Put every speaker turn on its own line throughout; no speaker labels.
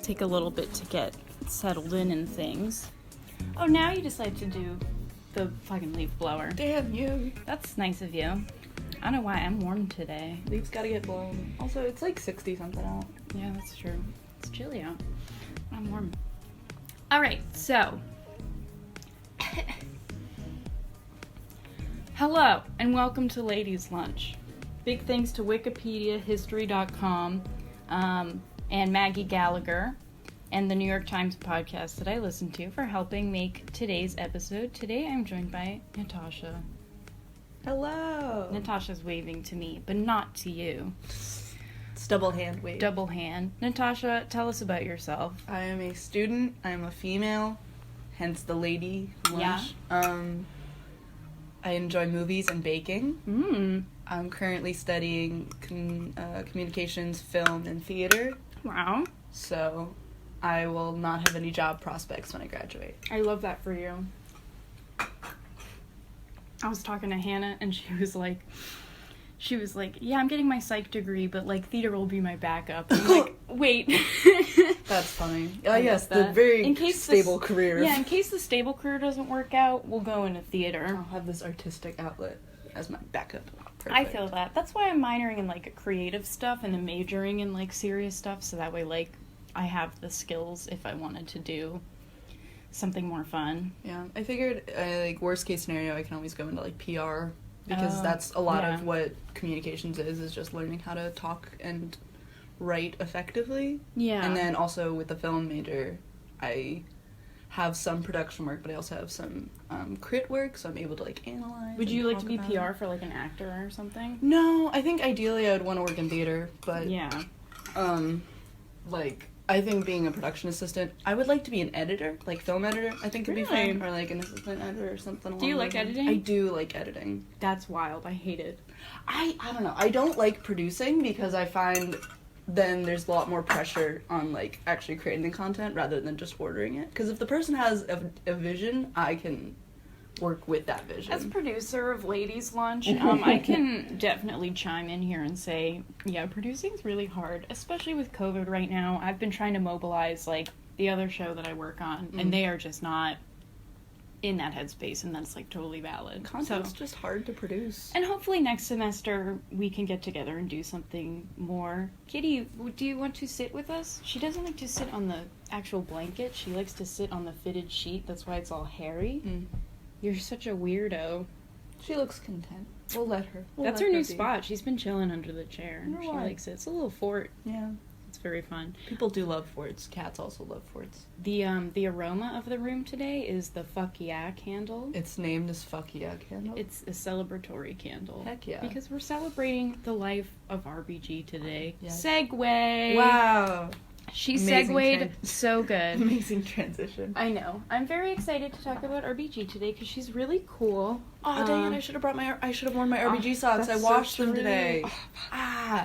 take a little bit to get settled in and things. Oh, now you decide to do the fucking leaf blower.
Damn you.
That's nice of you. I don't know why I'm warm today.
Leaves gotta get blown. Also, it's like 60 something out.
Yeah, that's true. It's chilly out. I'm warm. Alright, so. Hello, and welcome to Ladies' Lunch. Big thanks to Wikipedia, History.com, and Maggie Gallagher, and the New York Times podcast that I listen to for helping make today's episode. Today I'm joined by Natasha.
Hello.
Natasha's waving to me, but not to you.
It's double hand wave.
Double hand. Natasha, tell us about yourself.
I am a student. I am a female, hence the lady lunch.
Yeah.
I enjoy movies and baking. I'm currently studying communications, film, and theater.
Wow.
So I will not have any job prospects when I graduate.
I love that for you. I was talking to Hannah, and she was like, yeah, I'm getting my psych degree, but, like, theater will be my backup. I'm like, wait.
That's funny. Yes, the very stable career.
Yeah, in case the stable career doesn't work out, we'll go into theater.
I'll have this artistic outlet as my backup. Perfect.
I feel that. That's why I'm minoring in, like, creative stuff and then majoring in, like, serious stuff, so that way, like, I have the skills if I wanted to do something more fun.
Yeah, I figured, like, worst case scenario, I can always go into, like, PR, because that's a lot of what communications is just learning how to talk and write effectively. Yeah. And then also with the film major, I have some production work, but I also have some crit work, so I'm able to, like, analyze.
Would you like to be PR for, like, an actor or something?
No, I think ideally I would want to work in theater, but...
Yeah.
Like... I think being a production assistant, I would like to be an editor, like film editor, I think would be fun, or like an assistant editor or something along
Do you like editing?
I do like editing.
That's wild. I hate it.
I don't know. I don't like producing because I find then there's a lot more pressure on like actually creating the content rather than just ordering it. Because if the person has a vision, I can work with that vision.
As producer of Ladies' Lunch, I can definitely chime in here and say, yeah, producing's really hard, especially with COVID right now. I've been trying to mobilize, like, the other show that I work on, and they are just not in that headspace, and that's, like, totally valid.
Content's just hard to produce.
And hopefully next semester we can get together and do something more. Kitty, do you want to sit with us? She doesn't like to sit on the actual blanket. She likes to sit on the fitted sheet. That's why it's all hairy. You're such a weirdo.
She looks content. We'll let her.
That's her new spot. She's been chilling under the chair. She likes it. It's a little fort.
Yeah.
It's very fun.
People do love forts. Cats also love forts.
The aroma of the room today is the Fuck Yeah candle.
It's named as Fuck Yeah candle?
It's a celebratory candle.
Heck yeah.
Because we're celebrating the life of RBG today.
Yes.
Segue!
Wow!
She segued so good.
Amazing transition.
I know. I'm very excited to talk about RBG today because she's really cool.
Oh, dang it! I should have worn my RBG socks. I washed them today.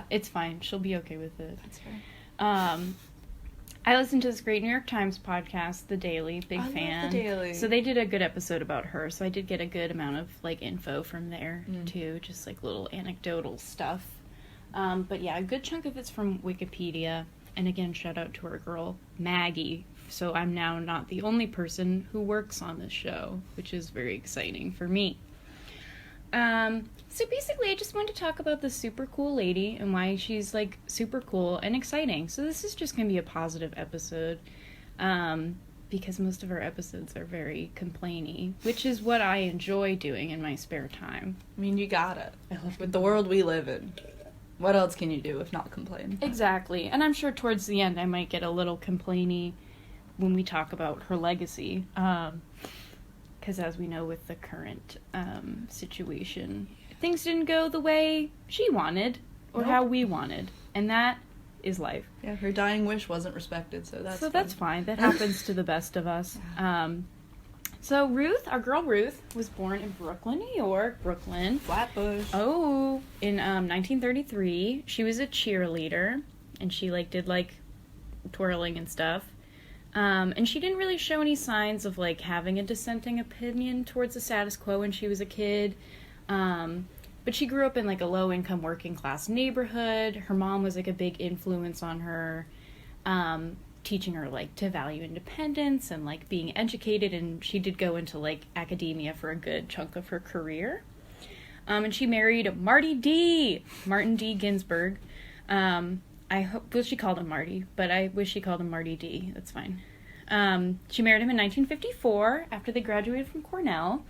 It's fine. She'll be okay with it.
That's fair.
I listened to this great New York Times podcast, The Daily. Big fan.
Love The Daily.
So they did a good episode about her. So I did get a good amount of like info from there too, just like little anecdotal stuff. But yeah, a good chunk of it's from Wikipedia. And again, shout out to our girl, Maggie. So I'm now not the only person who works on this show, which is very exciting for me. So basically, I just wanted to talk about this super cool lady and why she's, like, super cool and exciting. So this is just going to be a positive episode, because most of our episodes are very complainy, which is what I enjoy doing in my spare time.
I mean, you gotta. With the world we live in. What else can you do if not complain?
Exactly. And I'm sure towards the end I might get a little complainy when we talk about her legacy. Because as we know with the current situation, things didn't go the way she wanted or how we wanted. And that is life.
Yeah, her dying wish wasn't respected, so that's
fine. That happens to the best of us. So Ruth, our girl Ruth, was born in Brooklyn, New York.
Flatbush.
Oh, in 1933. She was a cheerleader, and she did twirling and stuff. And she didn't really show any signs of having a dissenting opinion towards the status quo when she was a kid. But she grew up in a low-income working class neighborhood. Her mom was a big influence on her. teaching her, like, to value independence and, like, being educated, and she did go into, like, academia for a good chunk of her career. And she married Martin D. Ginsburg. Wish she called him Marty, but I wish she called him Marty D. That's fine. She married him in 1954 after they graduated from Cornell.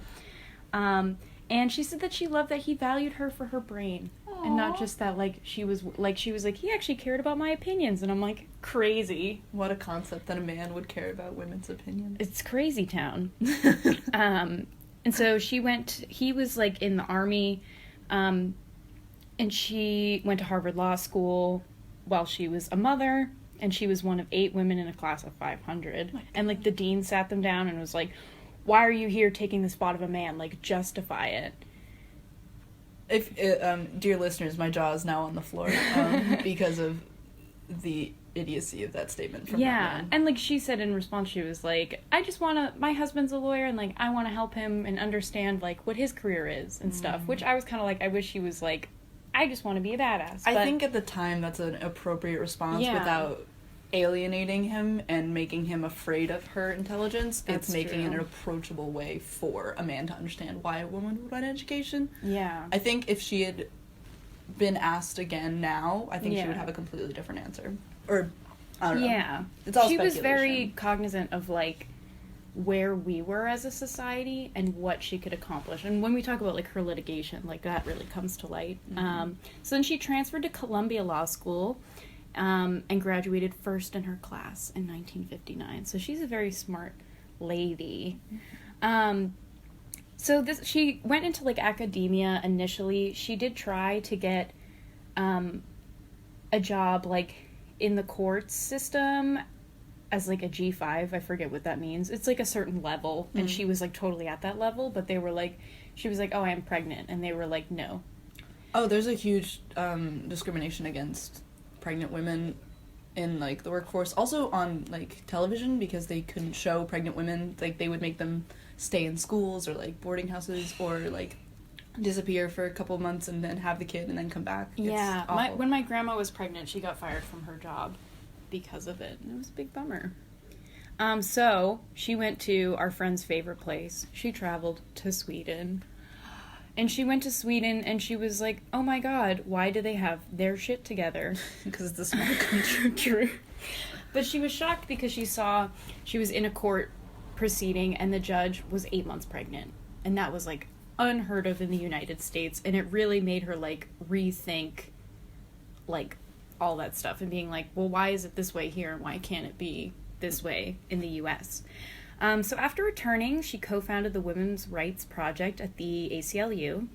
And she said that she loved that he valued her for her brain. Aww. And not just that, like, she was like, he actually cared about my opinions. And I'm like, crazy.
What a concept that a man would care about women's opinions.
It's crazy town. And so he was, like, in the army, and she went to Harvard Law School while she was a mother, and she was one of 8 women in a class of 500. And, like, the dean sat them down and was like, why are you here taking the spot of a man? Like, justify it.
Dear listeners, my jaw is now on the floor because of the idiocy of that statement from that man.
And, like, she said in response, she was like, my husband's a lawyer, and, like, I want to help him and understand, like, what his career is and stuff, which I was kind of like, I wish she was like, I just want to be a badass.
I think at the time that's an appropriate response without alienating him and making him afraid of her intelligence. It's making an approachable way for a man to understand why a woman would want education.
Yeah.
I think if she had been asked again now, I think she would have a completely different answer. Or, I don't know.
Yeah.
It's all
she
speculation.
was very cognizant of, like, where we were as a society and what she could accomplish. And when we talk about, like, her litigation, like, that really comes to light. So then she transferred to Columbia Law School, and graduated first in her class in 1959. So she's a very smart lady. She went into, like, academia initially. She did try to get a job, like, in the courts system as, like, a G5. I forget what that means. It's, like, a certain level, and she was, like, totally at that level, but they were, like, she was like, oh, I am pregnant, and they were like, no.
Oh, there's a huge discrimination against pregnant women in, like, the workforce, also on, like, television, because they couldn't show pregnant women. Like, they would make them stay in schools or, like, boarding houses, or, like, disappear for a couple months and then have the kid and then come back.
When my grandma was pregnant, she got fired from her job because of it, and it was a big bummer. So she went to our friend's favorite place. She traveled to Sweden. And she went to Sweden, and she was like, oh my god, why do they have their shit together?
Because it's a small country.
True. But she was shocked because she saw she was in a court proceeding, and the judge was 8 months pregnant. And that was, like, unheard of in the United States. And it really made her, like, rethink, like, all that stuff. And being like, well, why is it this way here, and why can't it be this way in the U.S.? So after returning, she co-founded the Women's Rights Project at the ACLU,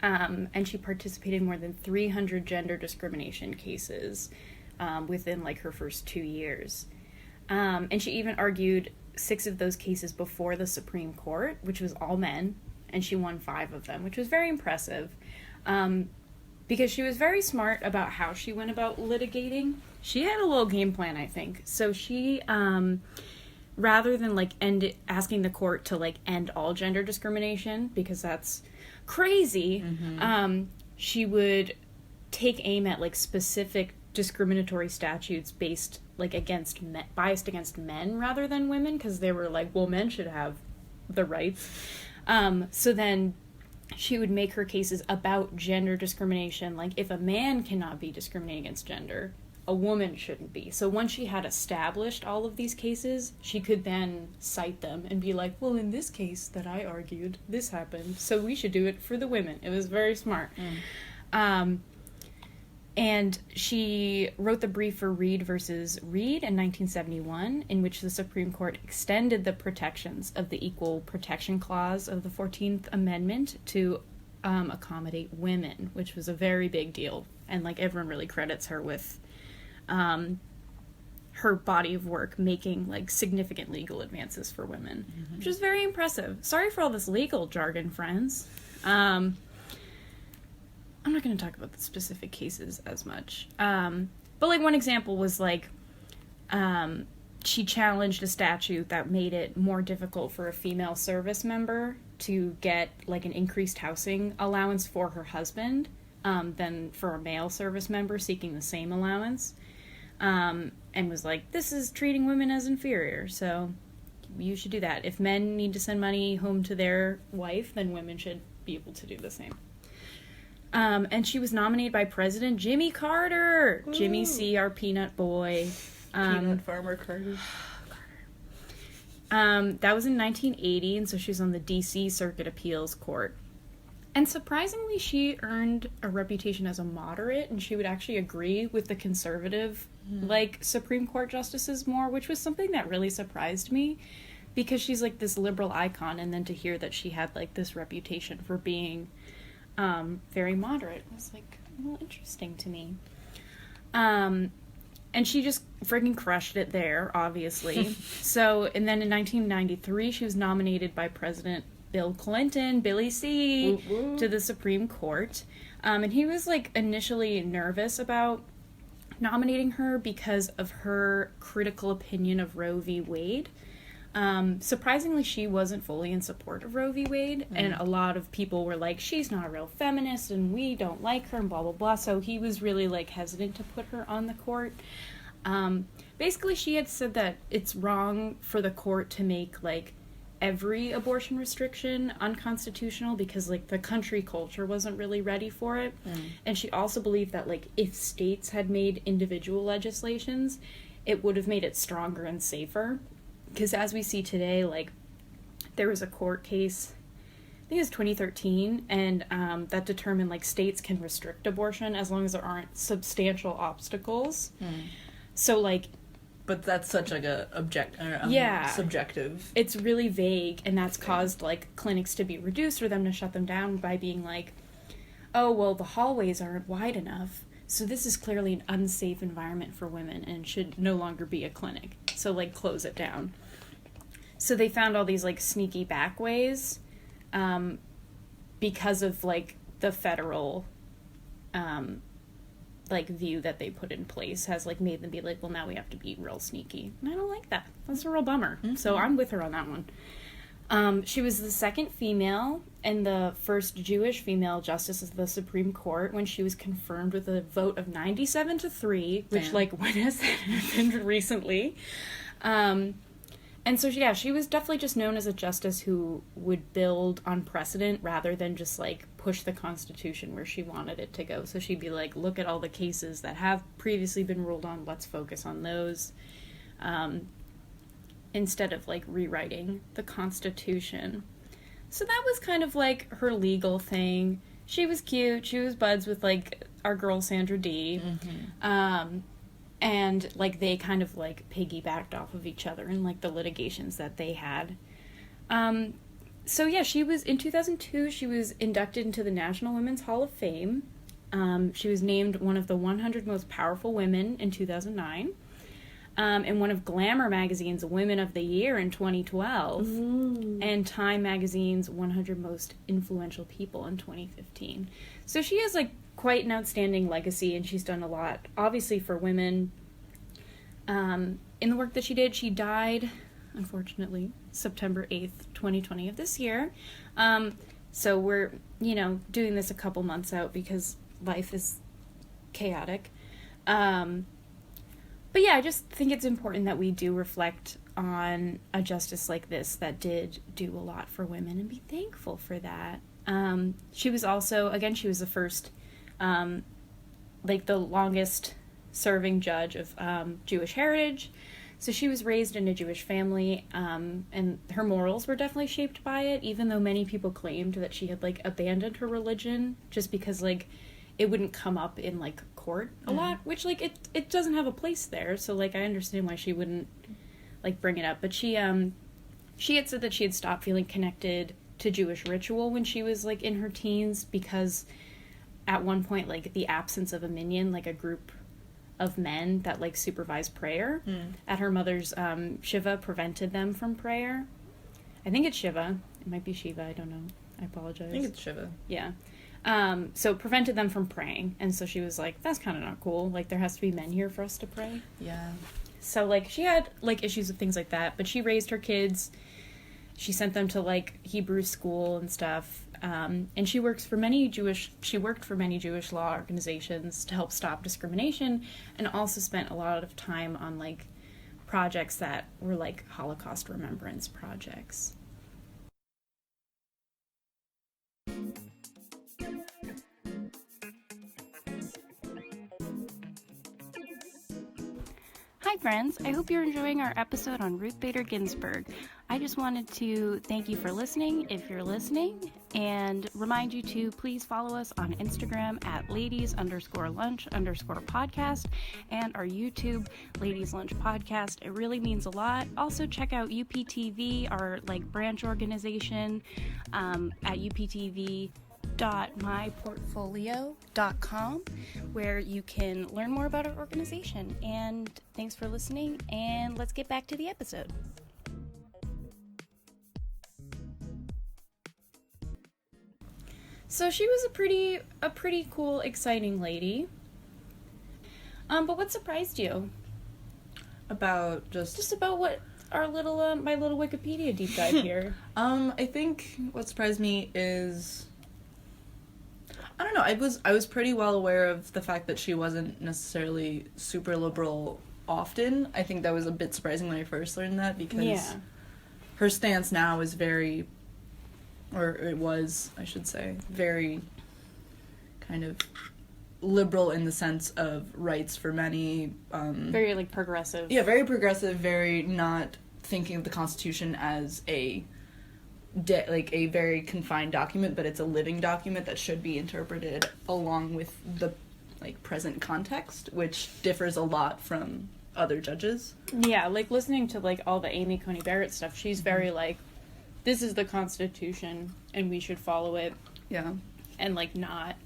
and she participated in more than 300 gender discrimination cases within, like, her first 2 years. And she even argued 6 of those cases before the Supreme Court, which was all men, and she won 5 of them, which was very impressive, because she was very smart about how she went about litigating. She had a little game plan, I think. So she... rather than, like, asking the court to, like, end all gender discrimination, because that's crazy, she would take aim at, like, specific discriminatory statutes based, like, biased against men rather than women, because they were like, well, men should have the rights. So then she would make her cases about gender discrimination, like, if a man cannot be discriminating against gender, a woman shouldn't be. So once she had established all of these cases, she could then cite them and be like, well, in this case that I argued, this happened, so we should do it for the women. It was very smart. And she wrote the brief for Reed versus Reed in 1971, in which the Supreme Court extended the protections of the Equal Protection Clause of the 14th Amendment to accommodate women, which was a very big deal. And, like, everyone really credits her with her body of work making, like, significant legal advances for women, which is very impressive. Sorry for all this legal jargon, friends. I'm not going to talk about the specific cases as much. But, like, one example was, like, she challenged a statute that made it more difficult for a female service member to get, like, an increased housing allowance for her husband than for a male service member seeking the same allowance. and was like, this is treating women as inferior, so you should do that. If men need to send money home to their wife, then women should be able to do the same. And she was nominated by President Jimmy Carter. Ooh. Jimmy C., our peanut boy.
Peanut farmer Carter.
That was in 1980, and so she was on the D.C. Circuit Appeals Court. And surprisingly, she earned a reputation as a moderate, and she would actually agree with the conservative, Supreme Court justices more, which was something that really surprised me, because she's, this liberal icon, and then to hear that she had, this reputation for being very moderate was, interesting to me. And she just freaking crushed it there, obviously. And then in 1993, she was nominated by President Bill Clinton, Billy C., to the Supreme Court. And he was, initially nervous about nominating her because of her critical opinion of Roe v. Wade. Surprisingly, she wasn't fully in support of Roe v. Wade, and a lot of people were like, she's not a real feminist, and we don't like her, and blah, blah, blah, so he was really, hesitant to put her on the court. Basically, she had said that it's wrong for the court to make, every abortion restriction unconstitutional because, the country culture wasn't really ready for it, and she also believed that, if states had made individual legislations, it would have made it stronger and safer. Because as we see today, there was a court case, I think it was 2013, and that determined, states can restrict abortion as long as there aren't substantial obstacles. So,
But that's such, subjective.
It's really vague, and that's caused, clinics to be reduced or them to shut them down by being oh, well, the hallways aren't wide enough, so this is clearly an unsafe environment for women and should no longer be a clinic. So, close it down. So they found all these, sneaky back ways because of, the federal, view that they put in place has, made them be well, now we have to be real sneaky. And I don't like that. That's a real bummer. So I'm with her on that one. She was the second female and the first Jewish female justice of the Supreme Court when she was confirmed with a vote of 97-3, which, when has that happened recently? And so, yeah, she was definitely just known as a justice who would build on precedent rather than just, push the Constitution where she wanted it to go. So she'd be look at all the cases that have previously been ruled on, let's focus on those, instead of, rewriting the Constitution. So that was kind of, her legal thing. She was cute. She was buds with, our girl Sandra Dee. And, they kind of, piggybacked off of each other in, the litigations that they had. So, yeah, in 2002, she was inducted into the National Women's Hall of Fame. She was named one of the 100 most powerful women in 2009. And one of Glamour magazine's Women of the Year in 2012. And Time magazine's 100 most influential people in 2015. So she has, quite an outstanding legacy, and she's done a lot, obviously, for women. In the work that she did, she died, unfortunately, September 8th, 2020 of this year. So we're, doing this a couple months out because life is chaotic. But yeah, I just think it's important that we do reflect on a justice like this that did do a lot for women and be thankful for that. She was also, again, she was the first the longest serving judge of Jewish heritage. So she was raised in a Jewish family, and her morals were definitely shaped by it, even though many people claimed that she had abandoned her religion just because it wouldn't come up in court a lot, which it doesn't have a place there. So I understand why she wouldn't bring it up. But she had said that she had stopped feeling connected to Jewish ritual when she was in her teens because at one point, the absence of a minyan, a group of men that, supervised prayer at her mother's shiva prevented them from prayer. I think it's shiva. It might be shiva. I don't know. I apologize.
I think it's shiva.
Yeah. So it prevented them from praying. And so she was that's kind of not cool. There has to be men here for us to pray.
Yeah.
So, she had, issues with things like that. But she raised her kids. She sent them to, Hebrew school and stuff. And she worked for many Jewish law organizations to help stop discrimination, and also spent a lot of time on like projects that were like Holocaust remembrance projects. Hi friends, I hope you're enjoying our episode on Ruth Bader Ginsburg. I just wanted to thank you for listening, if you're listening, and remind you to please follow us on Instagram at ladies_lunch_podcast and our YouTube Ladies Lunch Podcast. It really means a lot. Also check out UPTV, our like branch organization, at uptv.myportfolio.com, where you can learn more about our organization. And thanks for listening, and let's get back to the episode. So she was a pretty cool, exciting lady. But what surprised you?
About
just about what our little my little Wikipedia deep dive here.
I think what surprised me is, I don't know, I was pretty well aware of the fact that she wasn't necessarily super liberal often. I think that was a bit surprising when I first learned that, because her stance now is very, or it was, I should say, very kind of liberal in the sense of rights for many.
Very, like, progressive.
Yeah, very progressive, very not thinking of the Constitution as a very confined document, but it's a living document that should be interpreted along with the, like, present context, which differs a lot from other judges.
Yeah, like, listening to, like, all the Amy Coney Barrett stuff, she's very, like, this is the Constitution, and we should follow it.
Yeah.
And, like, not...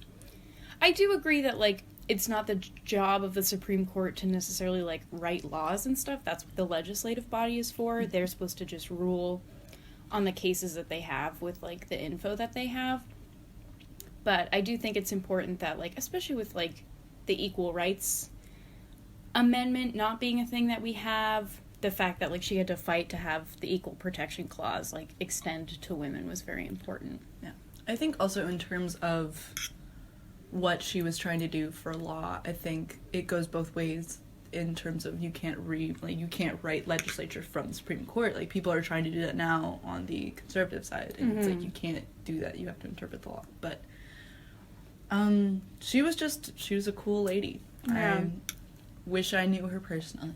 I do agree that, like, it's not the job of the Supreme Court to necessarily, like, write laws and stuff. That's what the legislative body is for. They're supposed to just rule on the cases that they have with, like, the info that they have. But I do think it's important that, like, especially with, like, the Equal Rights Amendment not being a thing that we have, the fact that, like, she had to fight to have the Equal Protection Clause, like, extend to women was very important.
Yeah. I think also in terms of what she was trying to do for law, I think it goes both ways in terms of you can't write legislature from the Supreme Court. Like, people are trying to do that now on the conservative side, and it's like, you can't do that, you have to interpret the law. But she was a cool lady.
Yeah.
I wish I knew her personally.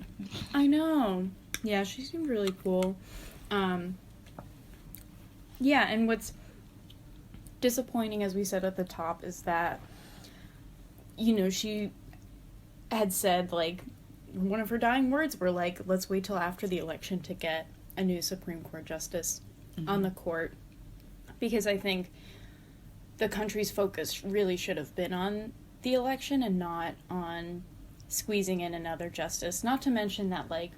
I know. Yeah, she seemed really cool. Yeah, and what's disappointing, as we said at the top, is that, you know, she had said, like, one of her dying words were, like, let's wait till after the election to get a new Supreme Court justice on the court. Because I think the country's focus really should have been on the election and not on squeezing in another justice. Not to mention that, like,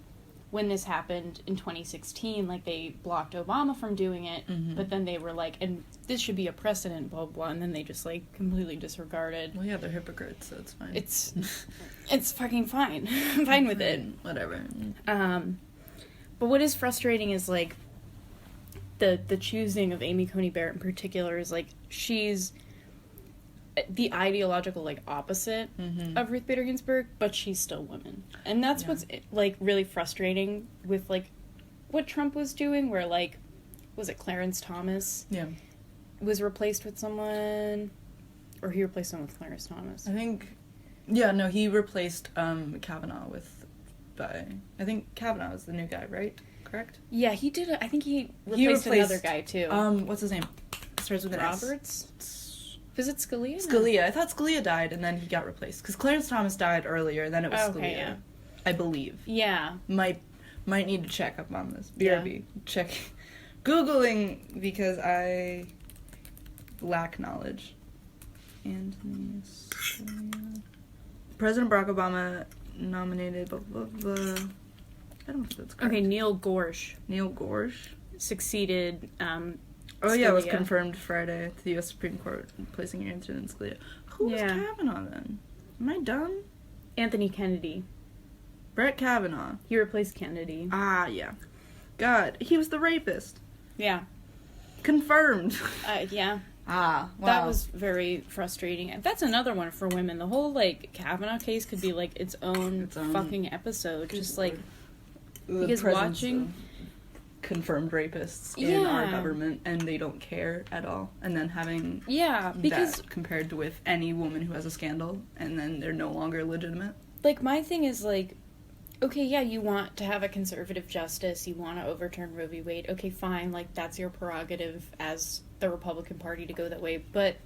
when this happened in 2016, like, they blocked Obama from doing it, but then they were like, and this should be a precedent, blah, blah, and then they just, like, completely disregarded.
Well, yeah, they're hypocrites, so it's fine.
It's fucking fine. I'm fine with it.
Whatever.
But what is frustrating is, like, the choosing of Amy Coney Barrett in particular is, like, she's the ideological, like, opposite of Ruth Bader Ginsburg, but she's still women. And that's what's, like, really frustrating with, like, what Trump was doing, where, like, was it Clarence Thomas? Yeah. Was replaced with someone, or he replaced someone with Clarence Thomas?
I think, yeah, no, he replaced Kavanaugh I think Kavanaugh is the new guy, right? Correct?
Yeah, he did, I think he replaced another guy, too.
What's his name? It starts with an
Roberts? Was it Scalia?
Scalia. I thought Scalia died, and then he got replaced. Because Clarence Thomas died earlier, and then it was Scalia. Yeah. I believe. Yeah. Might need to check up on this. BRB. Yeah. Check. Googling, because I lack knowledge. Anthony Scalia. President Barack Obama nominated, blah, blah, blah. I don't know if that's correct.
Okay, Neil Gorsuch.
Neil Gorsuch?
Succeeded,
Scalia. It was confirmed Friday at the U.S. Supreme Court, placing your answer in Scalia. Who was Kavanaugh, then? Am I dumb?
Anthony Kennedy.
Brett Kavanaugh.
He replaced Kennedy.
Ah, yeah. God, he was the rapist.
Yeah.
Confirmed.
Yeah.
Wow.
That was very frustrating. That's another one for women. The whole, like, Kavanaugh case could be, like, its own fucking episode. Just, like, because watching
confirmed rapists in our government, and they don't care at all. And then having because that compared with any woman who has a scandal, and then they're no longer legitimate.
Like, my thing is, like, okay, yeah, you want to have a conservative justice, you want to overturn Roe v. Wade, okay, fine, like, that's your prerogative as the Republican Party to go that way, but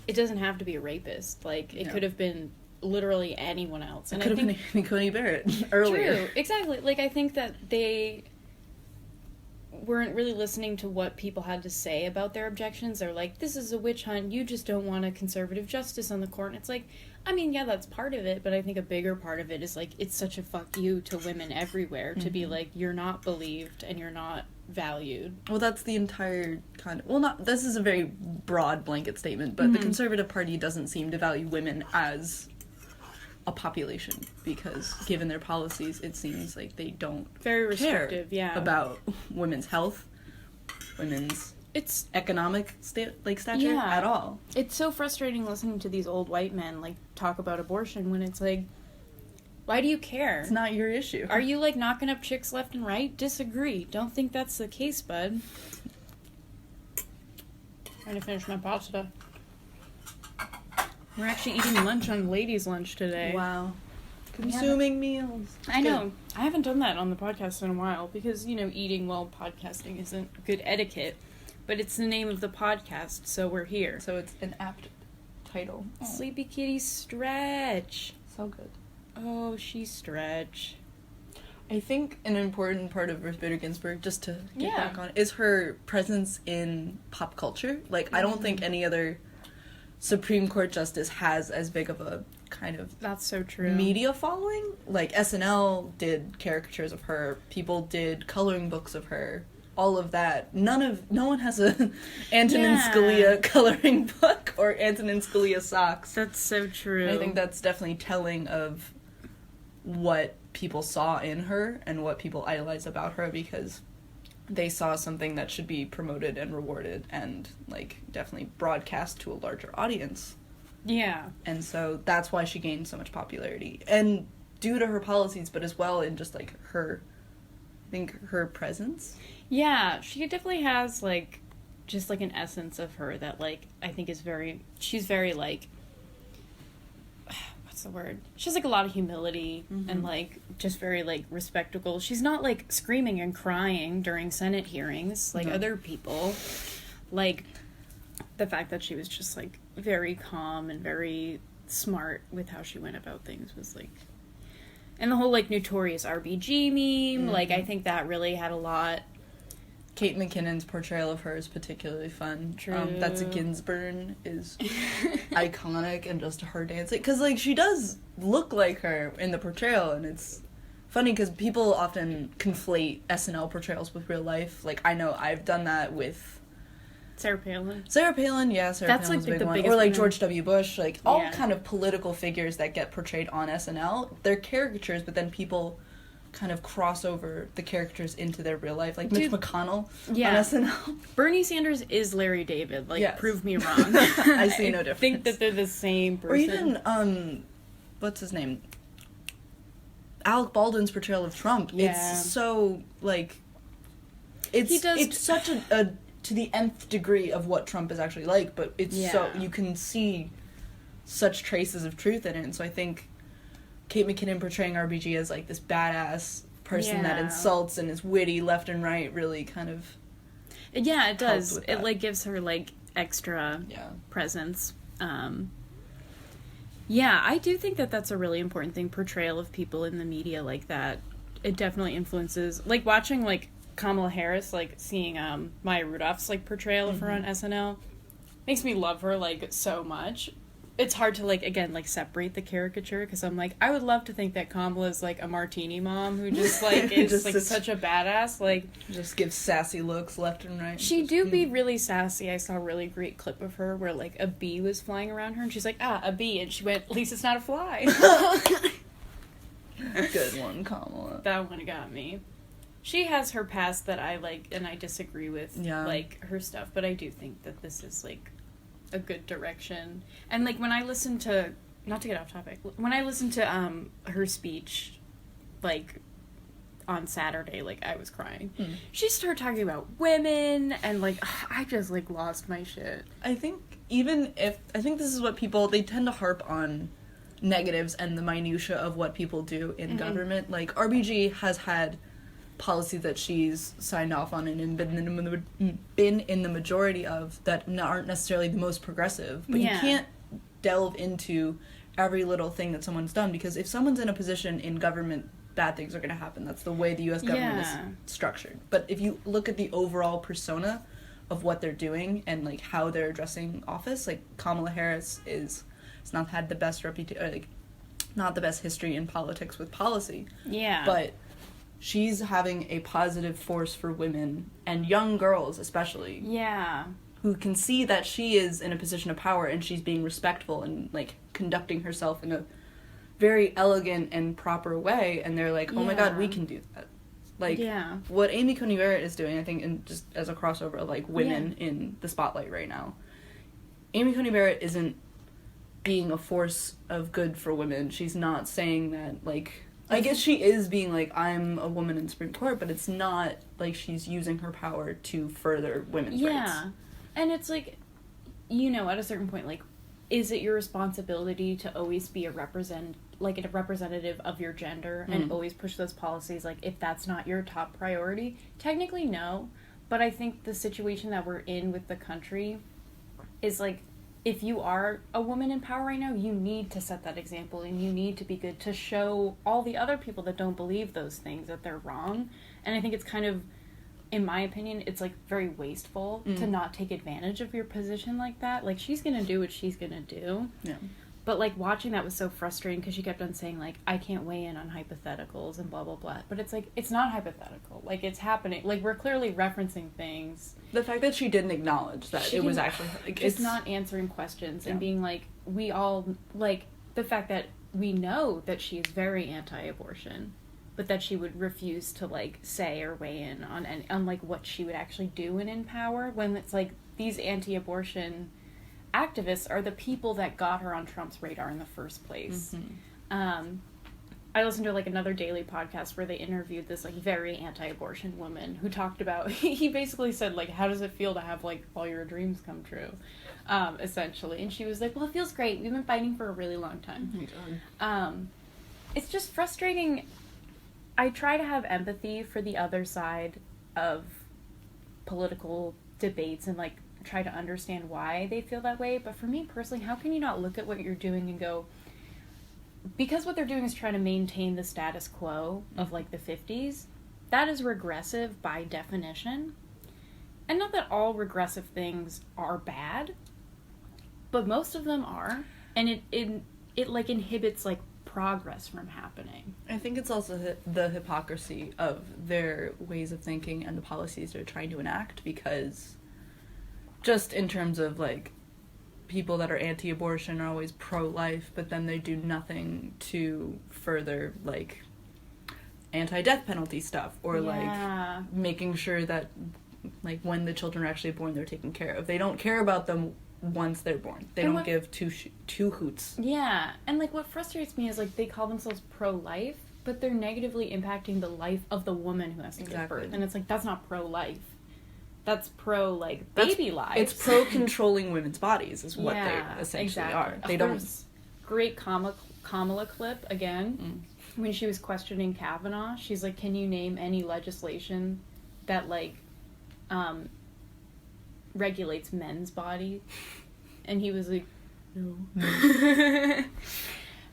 it doesn't have to be a rapist. Like, it could have been literally anyone else. And
it could have been Coney Barrett earlier.
True, exactly. Like, I think that they weren't really listening to what people had to say about their objections. They're like, this is a witch hunt, you just don't want a conservative justice on the court. And it's like, I mean, yeah, that's part of it, but I think a bigger part of it is, like, it's such a fuck you to women everywhere to be like, you're not believed and you're not valued.
Well, that's the entire kind of... Well, not... This is a very broad blanket statement, but the Conservative Party doesn't seem to value women as a population, because given their policies, it seems like they don't
very restrictive,
care about women's health, women's economic stature at all.
It's so frustrating listening to these old white men, like, talk about abortion when it's like, why do you care?
It's not your issue.
Are you, like, knocking up chicks left and right? Disagree. Don't think that's the case, bud. Trying to finish my pasta. We're actually eating lunch on ladies' lunch today.
Wow. Consuming meals.
I know. I haven't done that on the podcast in a while because, you know, eating while podcasting isn't good etiquette. But it's the name of the podcast, so we're here.
So it's an apt title.
Oh. Sleepy Kitty Stretch.
So good.
Oh, she stretch.
I think an important part of Ruth Bader Ginsburg, just to get back on, is her presence in pop culture. Like, I don't think any other Supreme Court justice has as big of a kind of
that's so true
media following. Like, SNL did caricatures of her, people did coloring books of her, all of that. No one has a Antonin Scalia coloring book or Antonin Scalia socks.
That's so true.
And I think that's definitely telling of what people saw in her and what people idolize about her, because they saw something that should be promoted and rewarded and, like, definitely broadcast to a larger audience.
Yeah.
And so that's why she gained so much popularity. And due to her policies, but as well in just, like, her presence.
Yeah, she definitely has, like, just, like, an essence of her that, like, I think is she's very, like, what's the word? She has, like, a lot of humility and, like, just very, like, respectable. She's not, like, screaming and crying during Senate hearings like other people. Like, the fact that she was just, like, very calm and very smart with how she went about things was, like... And the whole, like, notorious RBG meme, like, I think that really had a lot...
Kate McKinnon's portrayal of her is particularly fun.
True.
That's a Ginsburg is iconic, and just her dancing. Because, like, she does look like her in the portrayal, and it's funny because people often conflate SNL portrayals with real life. Like, I know I've done that with...
Sarah Palin,
yeah, That's
like
a big
the
one.
biggest
Or, like,
one.
George W. Bush. Like, all kind of political figures that get portrayed on SNL, they're caricatures, but then people... kind of cross over the characters into their real life, like Mitch McConnell on SNL.
Bernie Sanders is Larry David. Like, prove me wrong.
I see no difference.
I think that they're the same person.
Or even, what's his name? Alec Baldwin's portrayal of Trump.
Yeah.
It's so, like, it's such a to the nth degree of what Trump is actually like, but it's so, you can see such traces of truth in it, and so I think Kate McKinnon portraying RBG as, like, this badass person that insults and is witty left and right really kind of...
Yeah, it does. It, like, gives her, like, extra presence. Yeah, I do think that that's a really important thing, portrayal of people in the media like that. It definitely influences... Like, watching, like, Kamala Harris, like, seeing Maya Rudolph's, like, portrayal of her on SNL makes me love her, like, so much. It's hard to, like, again, like, separate the caricature, because I'm like, I would love to think that Kamala's, like, a martini mom who just, like, is, just, like, such a badass, like...
Just gives sassy looks left and right.
She do be really sassy. I saw a really great clip of her where, like, a bee was flying around her, and she's like, a bee, and she went, at least it's not a fly.
Good one, Kamala.
That one got me. She has her past that I like, and I disagree with, like, her stuff, but I do think that this is, like, a good direction. And, like, when I listen to, not to get off topic, when I listened to her speech, like, on Saturday, like, I was crying. She started talking about women, and, like, I just, like, lost my shit.
I think this is what people, they tend to harp on negatives and the minutia of what people do in government. Like, RBG has had policies that she's signed off on and been in the majority of that aren't necessarily the most progressive. But you can't delve into every little thing that someone's done, because if someone's in a position in government, bad things are going to happen. That's the way the U.S. government is structured. But if you look at the overall persona of what they're doing and, like, how they're addressing office, like, Kamala Harris it's not had the best reputation, like, not the best history in politics with policy.
Yeah.
But she's having a positive force for women and young girls, especially.
Yeah.
Who can see that she is in a position of power and she's being respectful and, like, conducting herself in a very elegant and proper way, and they're like, oh my god, we can do that. Like, what Amy Coney Barrett is doing, I think, and just as a crossover of, like, women in the spotlight right now, Amy Coney Barrett isn't being a force of good for women. She's not saying that, like, I guess she is being like, I'm a woman in the Supreme Court, but it's not like she's using her power to further women's rights.
Yeah. And it's like, you know, at a certain point, like, is it your responsibility to always be a representative of your gender and always push those policies, like, if that's not your top priority? Technically, no. But I think the situation that we're in with the country is, like, if you are a woman in power right now, you need to set that example, and you need to be good to show all the other people that don't believe those things that they're wrong. And I think it's kind of, in my opinion, it's, like, very wasteful to not take advantage of your position like that. Like, she's gonna do what she's gonna do. Yeah. But, like, watching that was so frustrating because she kept on saying, like, I can't weigh in on hypotheticals and blah, blah, blah. But it's, like, it's not hypothetical. Like, it's happening. Like, we're clearly referencing things.
The fact that she didn't acknowledge that it was actually, like,
it's not answering questions and being, like, we all, like, the fact that we know that she is very anti-abortion, but that she would refuse to, like, say or weigh in on like, what she would actually do in power, when it's, like, these anti-abortion activists are the people that got her on Trump's radar in the first place. I listened to, like, another daily podcast where they interviewed this, like, very anti-abortion woman who talked about, he basically said, like, how does it feel to have, like, all your dreams come true, essentially. And she was like, well, it feels great. We've been fighting for a really long time. Oh my God. It's just frustrating. I try to have empathy for the other side of political debates and, like, try to understand why they feel that way. But for me personally, how can you not look at what you're doing and go, because what they're doing is trying to maintain the status quo of, like, the 50s, that is regressive by definition. And not that all regressive things are bad, but most of them are. And it like, inhibits, like, progress from happening.
I think it's also the hypocrisy of their ways of thinking and the policies they're trying to enact, because just in terms of, like, people that are anti-abortion are always pro-life, but then they do nothing to further, like, anti-death penalty stuff, or like making sure that, like, when the children are actually born, they're taken care of. They don't care about them once they're born. They don't give two hoots.
Yeah, and, like, what frustrates me is, like, they call themselves pro-life, but they're negatively impacting the life of the woman who has to give birth. And it's like, that's not pro-life. That's pro, like, baby lives.
It's pro-controlling women's bodies is what they essentially are. They don't...
Great Kamala clip, again, when she was questioning Kavanaugh. She's like, can you name any legislation that, like, regulates men's body? And he was like, no.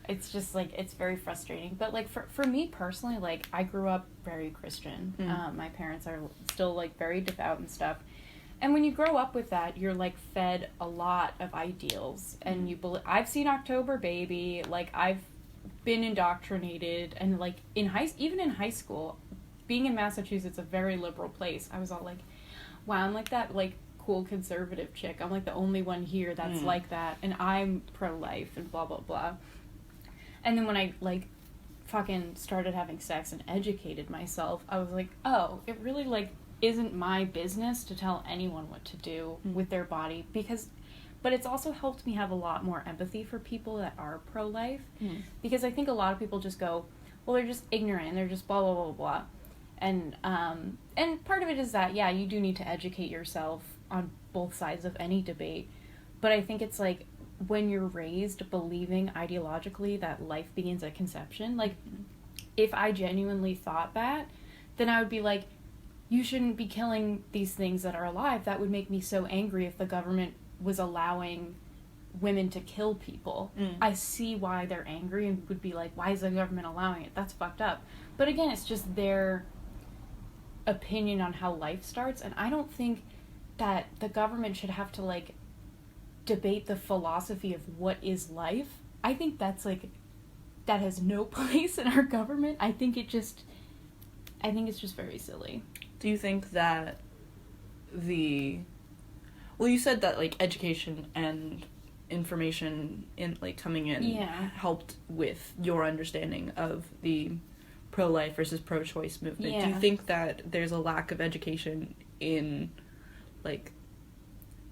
It's just, like, it's very frustrating. But, like, for me personally, like, I grew up very Christian. My parents are still, like, very devout and stuff. And when you grow up with that, you're, like, fed a lot of ideals. And I've seen October Baby. Like, I've been indoctrinated. And, like, even in high school, being in Massachusetts, a very liberal place, I was all like, wow, I'm like that, like, cool conservative chick. I'm, like, the only one here that's like that. And I'm pro-life and blah, blah, blah. And then when I, like, fucking started having sex and educated myself, I was like, oh, it really, like, isn't my business to tell anyone what to do with their body, because but it's also helped me have a lot more empathy for people that are pro-life, because I think a lot of people just go, well, they're just ignorant, and they're just blah, blah, blah, blah. And part of it is that, yeah, you do need to educate yourself on both sides of any debate, but I think it's like, when you're raised believing ideologically that life begins at conception, like, if I genuinely thought that, then I would be like, you shouldn't be killing these things that are alive. That would make me so angry if the government was allowing women to kill people. I see why they're angry and would be like, why is the government allowing it? That's fucked up. But again, it's just their opinion on how life starts, and I don't think that the government should have to, like, debate the philosophy of what is life. I think that's, like, that has no place in our government. I think it's just very silly.
Do you think that well, you said that, like, education and information in, like, coming in helped with your understanding of the pro-life versus pro-choice movement. Do you think that there's a lack of education in, like,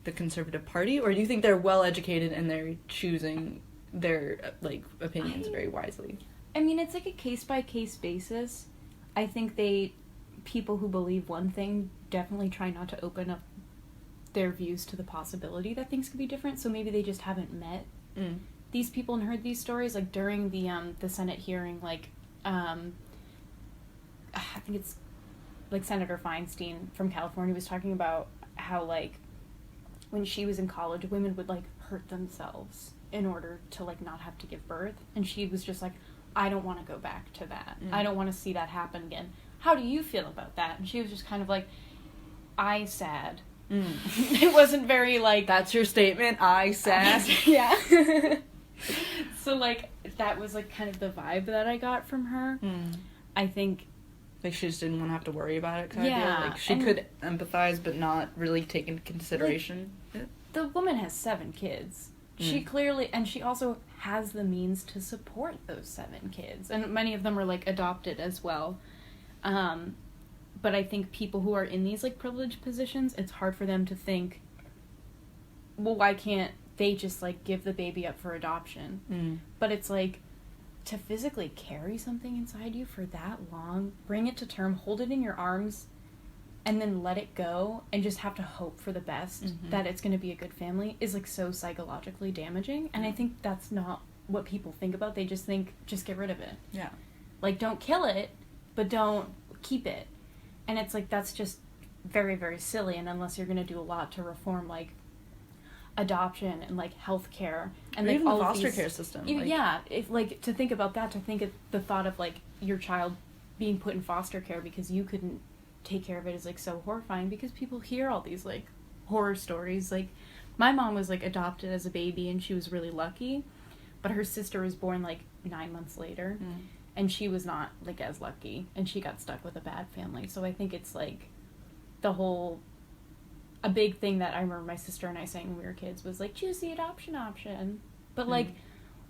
the Conservative Party, or do you think they're well educated and they're choosing their, like, opinions very wisely?
I mean, it's like a case-by-case basis. I think people who believe one thing definitely try not to open up their views to the possibility that things could be different, so maybe they just haven't met these people and heard these stories. Like, during the Senate hearing, like, I think it's, like, Senator Feinstein from California was talking about how, like, when she was in college, women would, like, hurt themselves in order to, like, not have to give birth, and she was just like, I don't want to go back to that. I don't want to see that happen again. How do you feel about that? And she was just kind of like, I sad. It wasn't very, like...
That's your statement? I sad?
Yeah. So, like, that was, like, kind of the vibe that I got from her. I think...
Like, she just didn't want to have to worry about it, kind of. Like, she could empathize, but not really take into consideration it.
The woman has 7 kids. She clearly... And she also has the means to support those 7 kids. And many of them are, like, adopted as well. But I think people who are in these, like, privileged positions, it's hard for them to think, well, why can't they just, like, give the baby up for adoption? But it's like, to physically carry something inside you for that long, bring it to term, hold it in your arms, and then let it go, and just have to hope for the best that it's going to be a good family, is, like, so psychologically damaging. And I think that's not what people think about. They just think, just get rid of it.
Yeah.
Like, don't kill it, but don't keep it. And it's like, that's just very, very silly. And unless you're going to do a lot to reform, like, adoption and, like, healthcare and, like,
even
all
the foster
of these,
care system.
Even, if, like, to think about that, to think of the thought of, like, your child being put in foster care because you couldn't take care of it is, like, so horrifying, because people hear all these, like, horror stories. Like, my mom was, like, adopted as a baby, and she was really lucky, but her sister was born, like, 9 months later. And she was not, like, as lucky, and she got stuck with a bad family. So I think it's, like, a big thing that I remember my sister and I saying when we were kids was, like, choose the adoption option. But, like,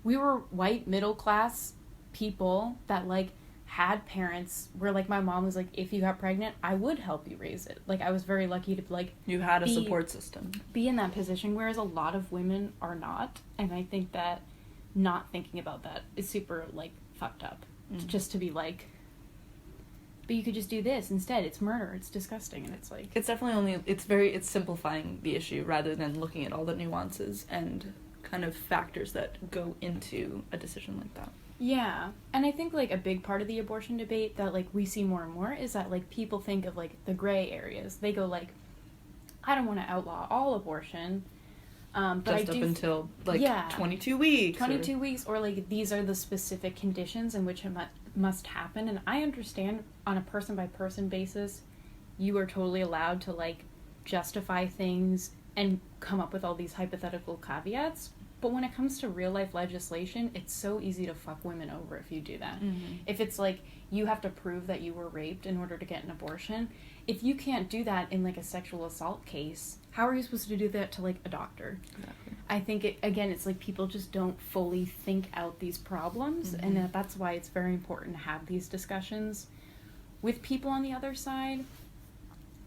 we were white, middle-class people that, like, had parents where, like, my mom was like, if you got pregnant, I would help you raise it. Like, I was very lucky to, like...
You had a support system.
Be in that position, whereas a lot of women are not. And I think that not thinking about that is super, like, fucked up. Just to be like, but you could just do this instead. It's murder. It's disgusting. And it's like...
It's definitely it's simplifying the issue rather than looking at all the nuances and kind of factors that go into a decision like that.
Yeah. And I think, like, a big part of the abortion debate that, like, we see more and more is that, like, people think of, like, the gray areas. They go, like, I don't want to outlaw all abortion. But
just up until, like, 22 weeks.
22 weeks, or, like, these are the specific conditions in which it must happen. And I understand on a person-by-person basis, you are totally allowed to, like, justify things and come up with all these hypothetical caveats. But when it comes to real-life legislation, it's so easy to fuck women over if you do that. If it's, like, you have to prove that you were raped in order to get an abortion, if you can't do that in, like, a sexual assault case, how are you supposed to do that to, like, a doctor? Exactly. I think, it's like people just don't fully think out these problems, and that's why it's very important to have these discussions with people on the other side.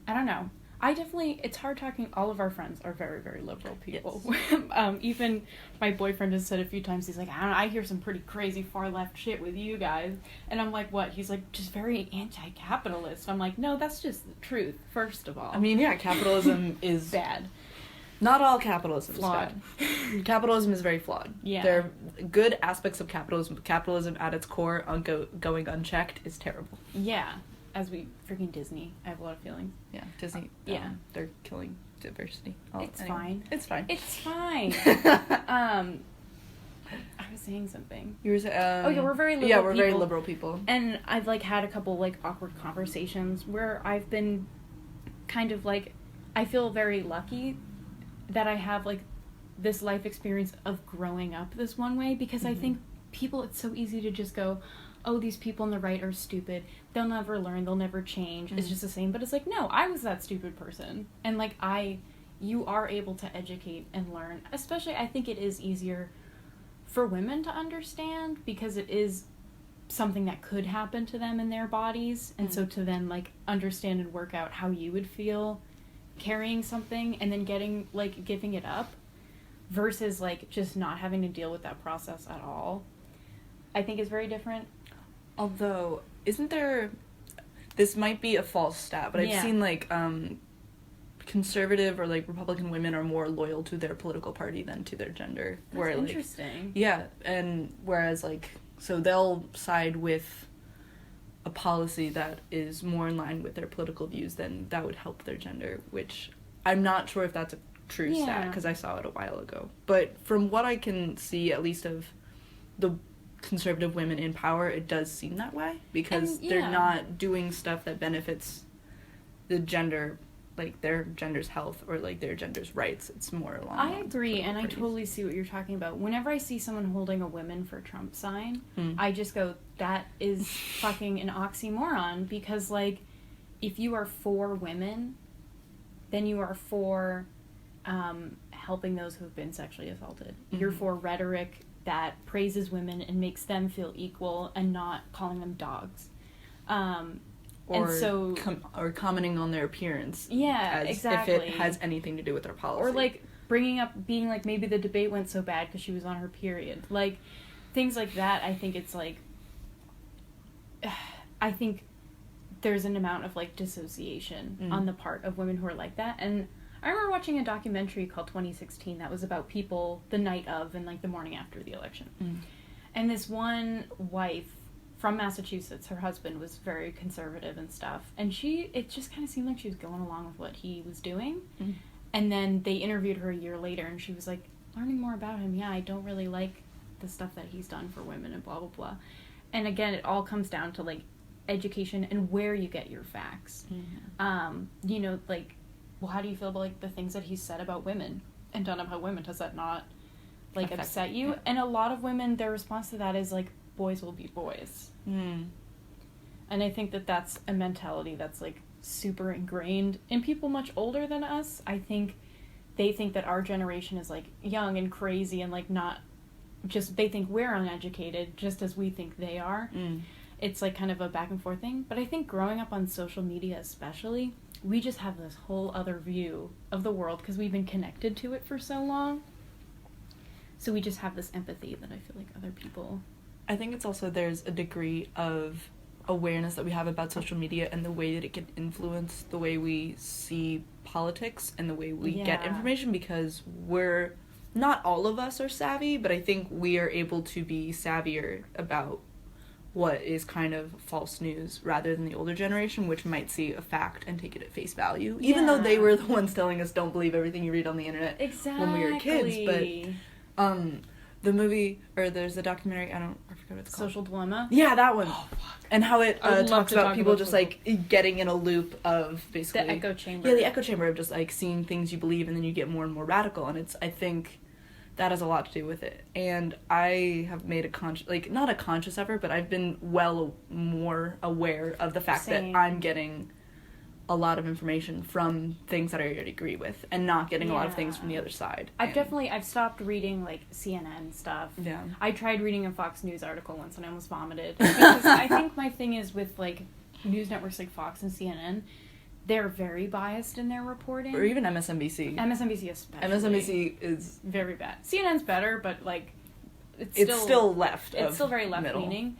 I don't know. it's hard talking. All of our friends are very, very liberal people. Yes. Even my boyfriend has said a few times, he's like, I don't know, I hear some pretty crazy far left shit with you guys. And I'm like, what? He's like, just very anti-capitalist. I'm like, no, that's just the truth, first of all.
I mean, yeah, capitalism is...
bad.
Not all capitalism is
flawed.
Bad. Capitalism is very flawed.
Yeah.
There are good aspects of capitalism, but capitalism at its core, going unchecked, is terrible.
Yeah. As freaking Disney. I have a lot of feelings.
Yeah, Disney.
Yeah.
They're killing diversity.
It's fine.
It's fine.
It's fine. I was saying something.
You were saying...
oh, yeah, we're very liberal
people. Very liberal people.
And I've, like, had a couple, like, awkward conversations where I've been kind of, like... I feel very lucky that I have, like, this life experience of growing up this one way, because I think people, it's so easy to just go... oh, these people on the right are stupid. They'll never learn. They'll never change. It's just the same. But it's like, no, I was that stupid person. And, like, you are able to educate and learn. Especially, I think it is easier for women to understand, because it is something that could happen to them in their bodies. And so to then, like, understand and work out how you would feel carrying something and then giving it up versus, like, just not having to deal with that process at all, I think is very different.
Although, isn't there... this might be a false stat, but I've seen, like, conservative or, like, Republican women are more loyal to their political party than to their gender.
That's interesting.
Like, yeah, and whereas, like, so they'll side with a policy that is more in line with their political views, then that would help their gender, which I'm not sure if that's a true stat, because I saw it a while ago. But from what I can see, at least of the conservative women in power, it does seem that way, because they're not doing stuff that benefits the gender, like their gender's health or like their gender's rights. It's more along
I agree, and I totally see what you're talking about. Whenever I see someone holding a women for Trump sign, I just go, that is fucking an oxymoron, because, like, if you are for women, then you are for helping those who have been sexually assaulted. You're for rhetoric that praises women and makes them feel equal and not calling them dogs.
Or commenting on their appearance.
Yeah, exactly.
If it has anything to do with their policy.
Or, like, bringing up, being like, maybe the debate went so bad because she was on her period. Like, things like that, I think it's, like... I think there's an amount of, like, dissociation on the part of women who are like that. And I remember watching a documentary called 2016 that was about people the night of and, like, the morning after the election. And this one wife from Massachusetts, her husband was very conservative and stuff, and it just kind of seemed like she was going along with what he was doing. And then they interviewed her a year later, and she was like, learning more about him, I don't really like the stuff that he's done for women and blah, blah, blah. And again, it all comes down to, like, education and where you get your facts. You know, like, well, how do you feel about, like, the things that he's said about women and done about women? Does that not, like, upset you? Yeah. And a lot of women, their response to that is, like, boys will be boys. And I think that that's a mentality that's, like, super ingrained in people much older than us. I think they think that our generation is, like, young and crazy and, like, not just, they think we're uneducated just as we think they are. It's, like, kind of a back and forth thing. But I think growing up on social media especially, we just have this whole other view of the world because we've been connected to it for so long. So we just have this empathy that I feel like other people...
I think it's also there's a degree of awareness that we have about social media and the way that it can influence the way we see politics and the way we get information, because not all of us are savvy, but I think we are able to be savvier about what is kind of false news rather than the older generation, which might see a fact and take it at face value, even though they were the ones telling us don't believe everything you read on the internet when we were kids. But the movie, or there's a documentary, I forget what it's called.
Social Dilemma?
Yeah, that one. Oh, fuck. And how it talks about people
about
just, like, getting in a loop of, basically...
The echo chamber.
Yeah, the echo chamber of just, like, seeing things you believe, and then you get more and more radical, and I think that has a lot to do with it. And I have made not a conscious effort, but I've been more aware of the fact that I'm getting a lot of information from things that I already agree with and not getting a lot of things from the other side.
I've stopped reading, like, CNN stuff.
Yeah.
I tried reading a Fox News article once and I almost vomited. Because I think my thing is with, like, news networks like Fox and CNN, they're very biased in their reporting.
Or even MSNBC.
MSNBC especially.
MSNBC is...
very bad. CNN's better, but, like, it's
still left.
It's still very left-leaning.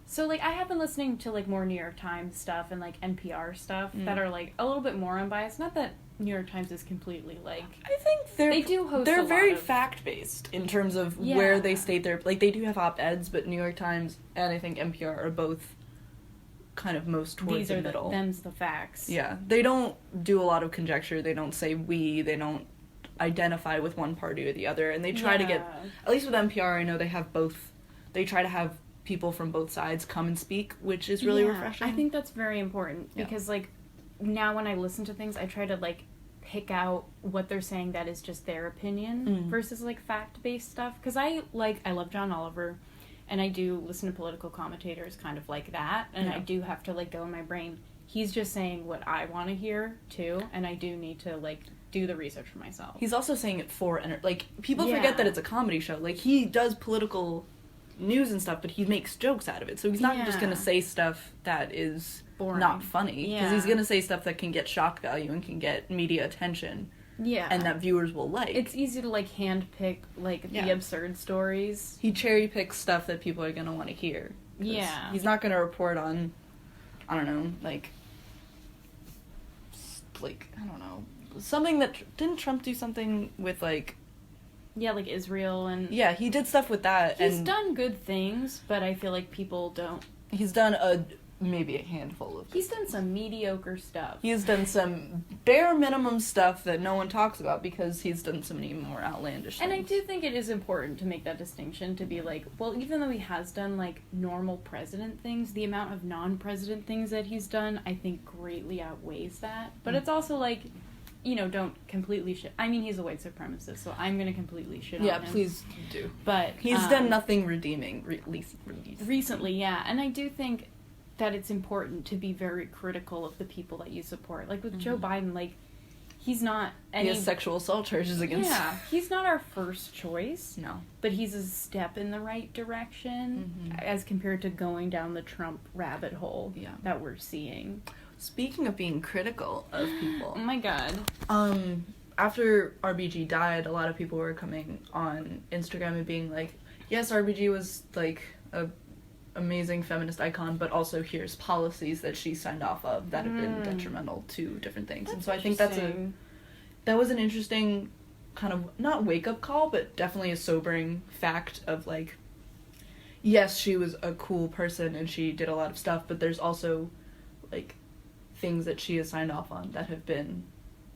So, like, I have been listening to, like, more New York Times stuff and, like, NPR stuff that are, like, a little bit more unbiased. Not that New York Times is completely, like...
I think they're very fact-based in terms of where they state their... Like, they do have op-eds, but New York Times and I think NPR are both kind of most towards the middle.
Them's the facts.
Yeah. They don't do a lot of conjecture. They don't say we. They don't identify with one party or the other. And they try to get... At least with NPR, I know they have both... They try to have people from both sides come and speak, which is really refreshing.
I think that's very important because, like, now when I listen to things, I try to, like, pick out what they're saying that is just their opinion versus, like, fact-based stuff. Because I love John Oliver, and I do listen to political commentators kind of like that, and I do have to, like, go in my brain. He's just saying what I want to hear, too, and I do need to, like, do the research for myself.
He's also saying it for... Like, people forget that it's a comedy show. Like, he does political... news and stuff, but he makes jokes out of it, so he's not just gonna say stuff that is boring, not funny, because he's gonna say stuff that can get shock value and can get media attention, and that viewers will like.
It's easy to, like, handpick, like, the absurd stories.
He cherry picks stuff that people are gonna want to hear. He's not gonna report on, I don't know, like I don't know, something that didn't Trump do something with, like,
like Israel and...
Yeah, he did stuff with that.
He's done good things, but I feel like people don't...
He's done maybe a handful of...
He's done some mediocre stuff.
He's done some bare minimum stuff that no one talks about because he's done so many more outlandish things.
And I do think it is important to make that distinction, to be like, well, even though he has done, like, normal president things, the amount of non-president things that he's done, I think, greatly outweighs that. But it's also, like... You know, don't completely shit. I mean, he's a white supremacist, so I'm gonna completely shit on him.
Yeah, please do.
But
he's done nothing redeeming
recently, yeah. And I do think that it's important to be very critical of the people that you support. Like with Joe Biden, like he's not
he has sexual assault charges against.
Yeah, he's not our first choice.
No,
but he's a step in the right direction as compared to going down the Trump rabbit hole that we're seeing.
Speaking of being critical of people...
Oh my god.
After RBG died, a lot of people were coming on Instagram and being like, yes, RBG was, like, a amazing feminist icon, but also here's policies that she signed off of that have been detrimental to different things. And so I think that was an interesting kind of, not wake-up call, but definitely a sobering fact of, like, yes, she was a cool person and she did a lot of stuff, but there's also, like... things that she has signed off on that have been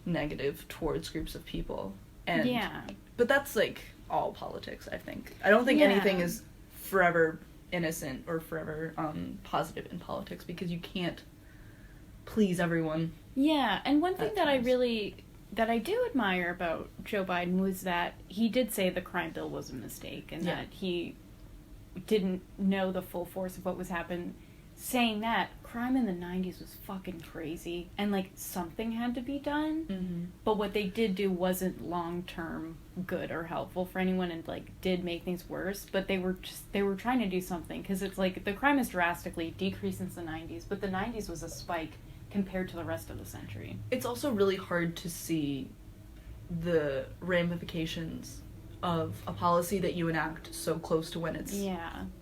negative towards groups of people. And but that's like all politics, I think. I don't think anything is forever innocent or forever positive in politics because you can't please everyone.
Yeah, and one thing that I do admire about Joe Biden was that he did say the crime bill was a mistake and that he didn't know the full force of what was happening. Saying that, crime in the 90s was fucking crazy, and, like, something had to be done, but what they did do wasn't long-term good or helpful for anyone, and, like, did make things worse, but they were trying to do something, because it's, like, the crime has drastically decreased since the 90s, but the 90s was a spike compared to the rest of the century. It's
also really hard to see the ramifications of a policy that you enact so close to when it's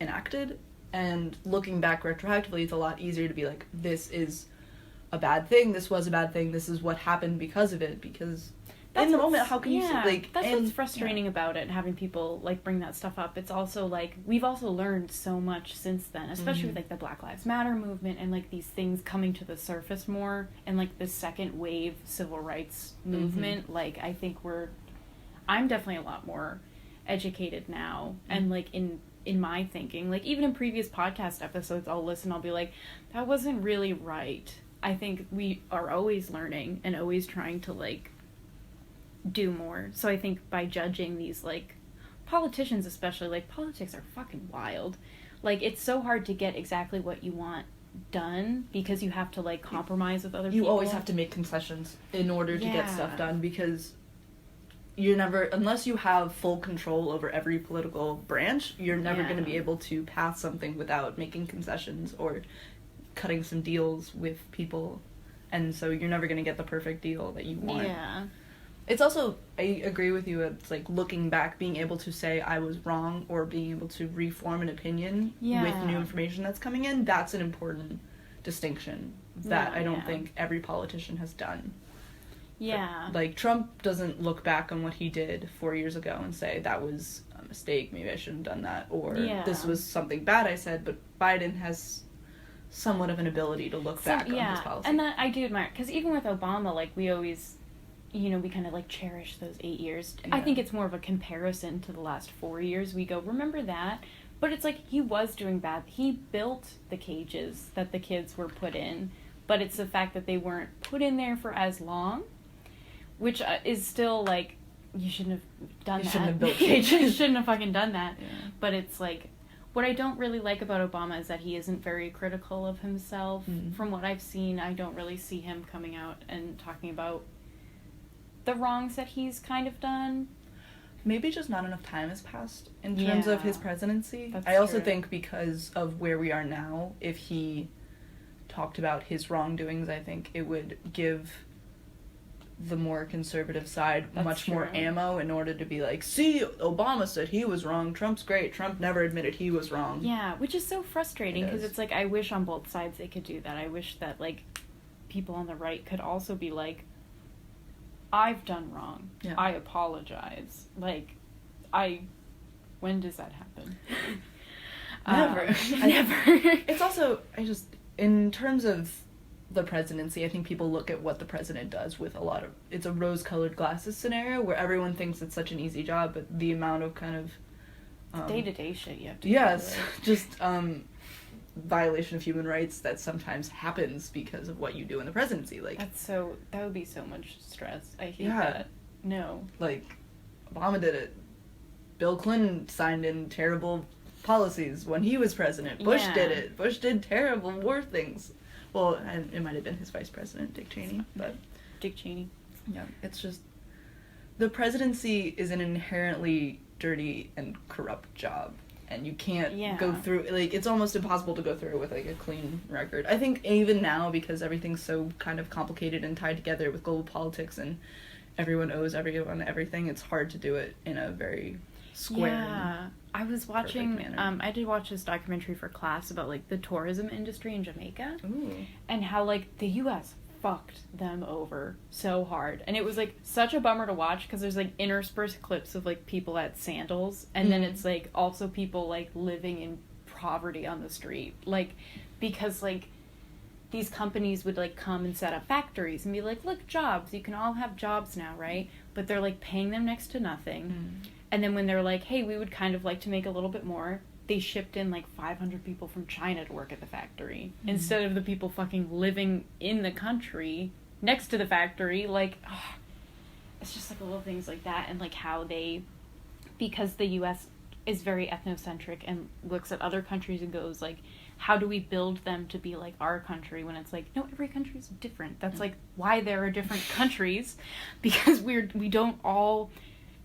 enacted. And looking back retroactively, it's a lot easier to be like, this is a bad thing, this was a bad thing, this is what happened because of it, because in the moment, how can you, like...
That's what's frustrating about it, having people, like, bring that stuff up. It's also, like, we've also learned so much since then, especially with, like, the Black Lives Matter movement and, like, these things coming to the surface more, and, like, the second wave civil rights movement. Like, I think I'm definitely a lot more educated now, and, like, in my thinking, like, even in previous podcast episodes, I'll listen, I'll be like, that wasn't really right. I think we are always learning and always trying to, like, do more. So I think by judging these, like, politicians especially, like, politics are fucking wild. Like, it's so hard to get exactly what you want done because you have to, like, compromise with other people.
You always have to make concessions in order to get stuff done because... you're never, unless you have full control over every political branch, you're never going to be able to pass something without making concessions or cutting some deals with people and so you're never going to get the perfect deal that you want.
Yeah.
It's also, I agree with you, it's like looking back, being able to say I was wrong, or being able to reform an opinion with new information that's coming in, that's an important distinction that I don't think every politician has done.
Yeah.
But, like, Trump doesn't look back on what he did 4 years ago and say, that was a mistake, maybe I shouldn't have done that, or this was something bad I said, but Biden has somewhat of an ability to look back on his policy.
And that I do admire, because even with Obama, like, we always, you know, we kind of, like, cherish those 8 years. Yeah. I think it's more of a comparison to the last 4 years. We go, remember that? But it's like, he was doing bad. He built the cages that the kids were put in, but it's the fact that they weren't put in there for as long, which is still, like, you shouldn't have done that. You shouldn't have built cages. You shouldn't have fucking done that. Yeah. But it's, like, what I don't really like about Obama is that he isn't very critical of himself. Mm-hmm. From what I've seen, I don't really see him coming out and talking about the wrongs that he's kind of done.
Maybe just not enough time has passed in terms of his presidency. I also think because of where we are now, if he talked about his wrongdoings, I think it would give the more conservative side much more ammo in order to be like, see, Obama said he was wrong, Trump's great, Trump never admitted he was wrong.
Yeah, which is so frustrating, because it's like, I wish on both sides they could do that. I wish that, like, people on the right could also be like, I've done wrong. Yeah. I apologize. Like, when does that happen?
Never. Never. It's also, in terms of the presidency, I think people look at what the president does with it's a rose-colored glasses scenario where everyone thinks it's such an easy job, but the amount of kind of
day-to-day shit you have to
just violation of human rights that sometimes happens because of what you do in the presidency. Like,
that would be so much stress. I hate that. No.
Like, Obama did it. Bill Clinton signed in terrible policies when he was president. Bush did it. Bush did terrible war things. Well, and it might have been his vice president, Dick Cheney, but...
Dick Cheney.
Yeah, it's just... The presidency is an inherently dirty and corrupt job, and you can't go through... Like, it's almost impossible to go through with, like, a clean record. I think even now, because everything's so kind of complicated and tied together with global politics, and everyone owes everyone everything, it's hard to do it in a very square...
Yeah. I was watching, I did watch this documentary for class about, like, the tourism industry in Jamaica. Ooh. And how, like, the U.S. fucked them over so hard. And it was, like, such a bummer to watch, because there's, like, interspersed clips of, like, people at sandals, and then it's, like, also people, like, living in poverty on the street. Like, because, like, these companies would, like, come and set up factories and be like, look, jobs, you can all have jobs now, right? But they're, like, paying them next to nothing. And then when they're like, hey, we would kind of like to make a little bit more, they shipped in, like, 500 people from China to work at the factory. Instead of the people fucking living in the country next to the factory. Like, it's just, like, little things like that. And, like, how because the U.S. is very ethnocentric and looks at other countries and goes, like, how do we build them to be like our country, when it's like, no, every country is different. That's, like, why there are different countries, because we don't all...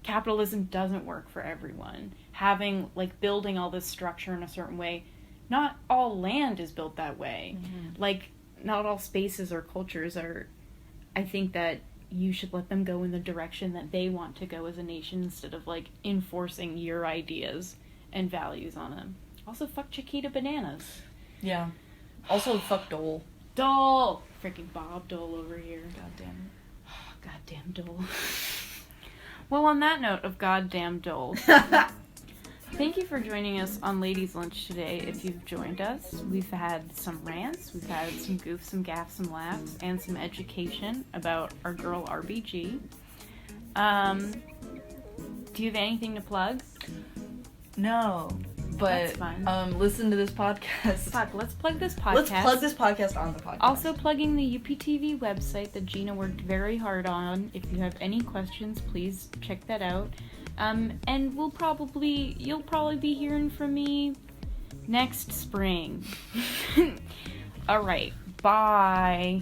Capitalism doesn't work for everyone. Having, like, building all this structure in a certain way, not all land is built that way. Like, not all spaces or cultures are... I think that you should let them go in the direction that they want to go as a nation, instead of, like, enforcing your ideas and values on them. Also, fuck Chiquita Bananas.
Yeah. Also, fuck Dole.
Dole! Freaking Bob Dole over here.
Goddamn.
Goddamn Dole. Well, on that note of goddamn Dole, thank you for joining us on Ladies' Lunch today. If you've joined us, we've had some rants, we've had some goofs, some gaffs, some laughs, and some education about our girl RBG. Do you have anything to plug?
No, but listen to this podcast.
Fuck, let's plug this podcast.
Let's plug this podcast on the podcast.
Also plugging the UPTV website that Gina worked very hard on. If you have any questions, please check that out. And you'll probably be hearing from me next spring. All right, bye.